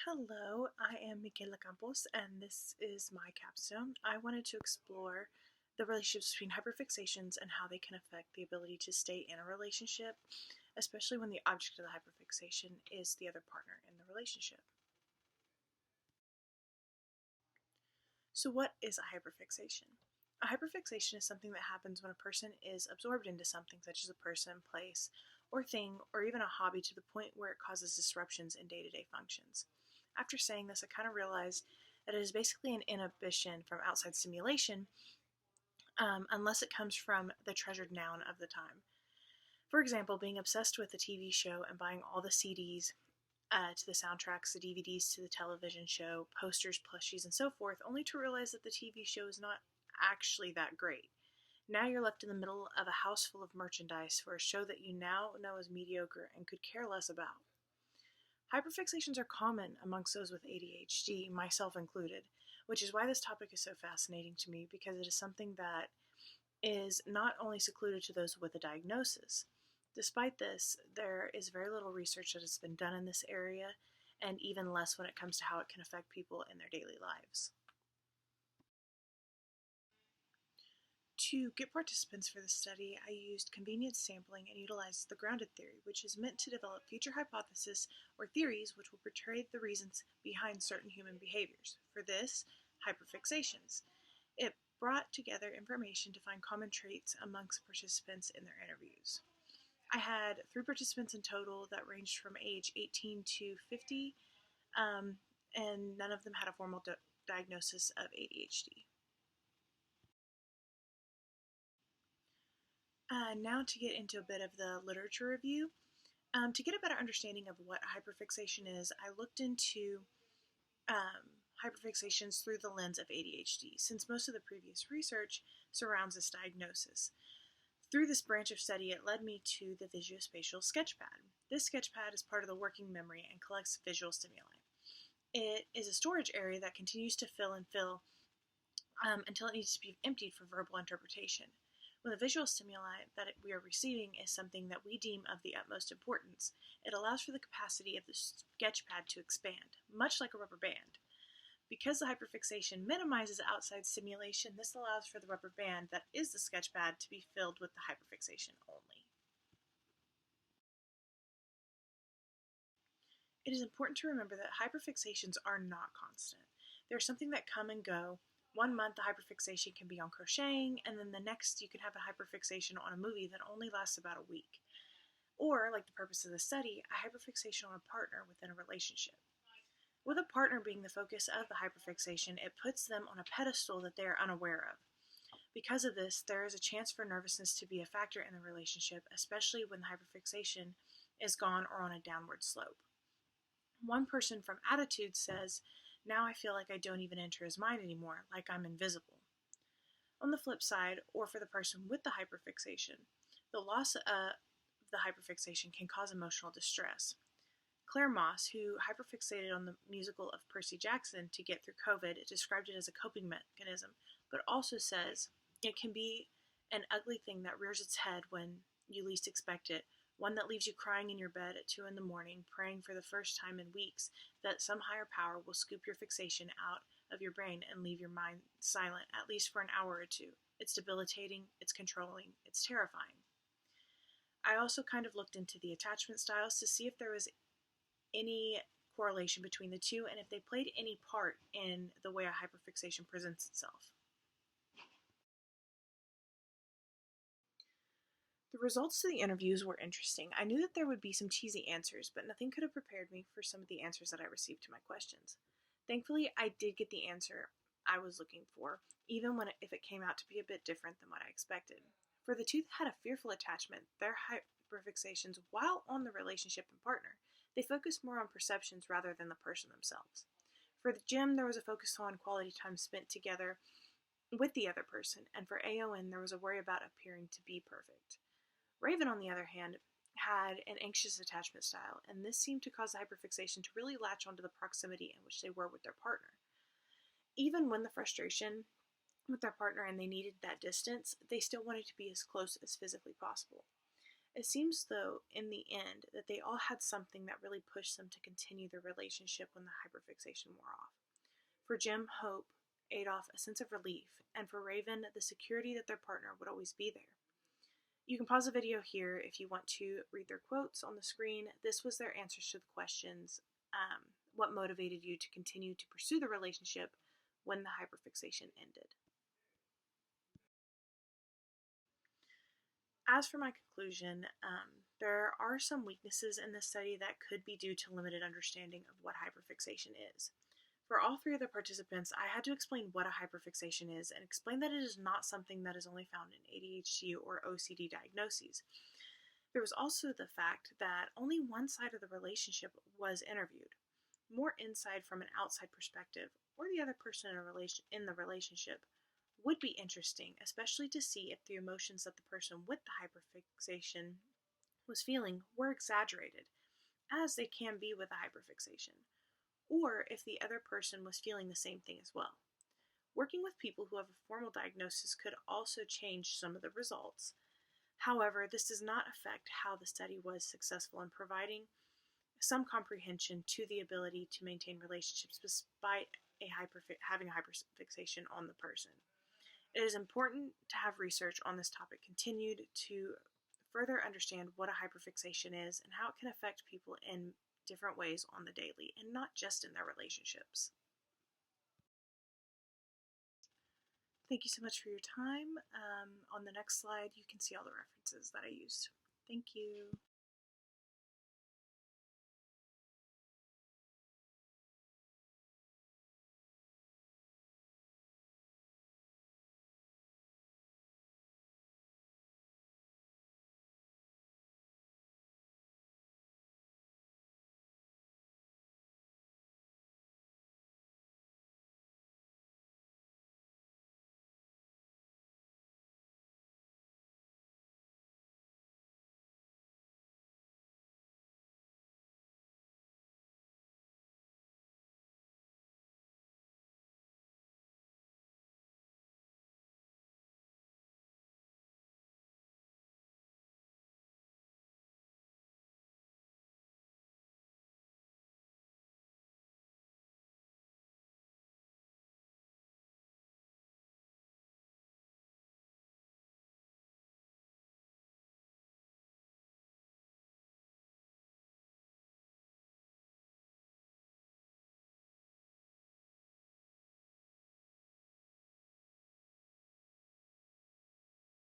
Hello, I am Michaela Campos, and this is my capstone. I wanted to explore the relationships between hyperfixations and how they can affect the ability to stay in a relationship, especially when the object of the hyperfixation is the other partner in the relationship. So, what is a hyperfixation? A hyperfixation is something that happens when a person is absorbed into something, such as a person, place, or thing, or even a hobby, to the point where it causes disruptions in day to day functions. After saying this, I kind of realized that it is basically an inhibition from outside stimulation, unless it comes from the treasured noun of the time. For example, being obsessed with a TV show and buying all the CDs to the soundtracks, the DVDs to the television show, posters, plushies, and so forth, only to realize that the TV show is not actually that great. Now you're left in the middle of a house full of merchandise for a show that you now know is mediocre and could care less about. Hyperfixations are common amongst those with ADHD, myself included, which is why this topic is so fascinating to me, because it is something that is not only secluded to those with a diagnosis. Despite this, there is very little research that has been done in this area, and even less when it comes to how it can affect people in their daily lives. To get participants for the study, I used convenience sampling and utilized the grounded theory, which is meant to develop future hypotheses or theories which will portray the reasons behind certain human behaviors. For this, hyperfixations. It brought together information to find common traits amongst participants in their interviews. I had 3 participants in total that ranged from age 18 to 50, and none of them had a formal diagnosis of ADHD. Now to get into a bit of the literature review. To get a better understanding of what hyperfixation is, I looked into hyperfixations through the lens of ADHD, since most of the previous research surrounds this diagnosis. Through this branch of study, it led me to the visuospatial sketchpad. This sketchpad is part of the working memory and collects visual stimuli. It is a storage area that continues to fill and fill until it needs to be emptied for verbal interpretation. When the visual stimuli that we are receiving is something that we deem of the utmost importance, it allows for the capacity of the sketchpad to expand, much like a rubber band. Because the hyperfixation minimizes outside stimulation, this allows for the rubber band that is the sketchpad to be filled with the hyperfixation only. It is important to remember that hyperfixations are not constant. They're something that come and go. One month the hyperfixation can be on crocheting, and then the next you can have a hyperfixation on a movie that only lasts about a week. Or, like the purpose of the study, a hyperfixation on a partner within a relationship. With a partner being the focus of the hyperfixation, it puts them on a pedestal that they are unaware of. Because of this, there is a chance for nervousness to be a factor in the relationship, especially when the hyperfixation is gone or on a downward slope. One person from Attitude says, "Now I feel like I don't even enter his mind anymore, like I'm invisible." On the flip side, or for the person with the hyperfixation, the loss of the hyperfixation can cause emotional distress. Claire Moss, who hyperfixated on the musical of Percy Jackson to get through COVID, described it as a coping mechanism, but also says it can be an ugly thing that rears its head when you least expect it, one that leaves you crying in your bed at 2 in the morning, praying for the first time in weeks that some higher power will scoop your fixation out of your brain and leave your mind silent, at least for an hour or two. It's debilitating, it's controlling, it's terrifying. I also kind of looked into the attachment styles to see if there was any correlation between the two and if they played any part in the way a hyperfixation presents itself. The results to the interviews were interesting. I knew that there would be some cheesy answers, but nothing could have prepared me for some of the answers that I received to my questions. Thankfully, I did get the answer I was looking for, even if it came out to be a bit different than what I expected. For the two that had a fearful attachment, their hyperfixations, while on the relationship and partner, they focused more on perceptions rather than the person themselves. For the Jim, there was a focus on quality time spent together with the other person, and for AON, there was a worry about appearing to be perfect. Raven, on the other hand, had an anxious attachment style, and this seemed to cause the hyperfixation to really latch onto the proximity in which they were with their partner. Even when the frustration with their partner and they needed that distance, they still wanted to be as close as physically possible. It seems, though, in the end, that they all had something that really pushed them to continue their relationship when the hyperfixation wore off. For Jim, hope; Adolf, a sense of relief; and for Raven, the security that their partner would always be there. You can pause the video here if you want to read their quotes on the screen. This was their answers to the questions. What motivated you to continue to pursue the relationship when the hyperfixation ended? As for my conclusion, there are some weaknesses in this study that could be due to limited understanding of what hyperfixation is. For all three of the participants, I had to explain what a hyperfixation is and explain that it is not something that is only found in ADHD or OCD diagnoses. There was also the fact that only one side of the relationship was interviewed. More insight from an outside perspective, or the other person in the relationship, would be interesting, especially to see if the emotions that the person with the hyperfixation was feeling were exaggerated, as they can be with a hyperfixation, or if the other person was feeling the same thing as well. Working with people who have a formal diagnosis could also change some of the results. However, this does not affect how the study was successful in providing some comprehension to the ability to maintain relationships despite having a hyperfixation on the person. It is important to have research on this topic continued to further understand what a hyperfixation is and how it can affect people in different ways on the daily, and not just in their relationships. Thank you so much for your time. On the next slide, you can see all the references that I used. Thank you.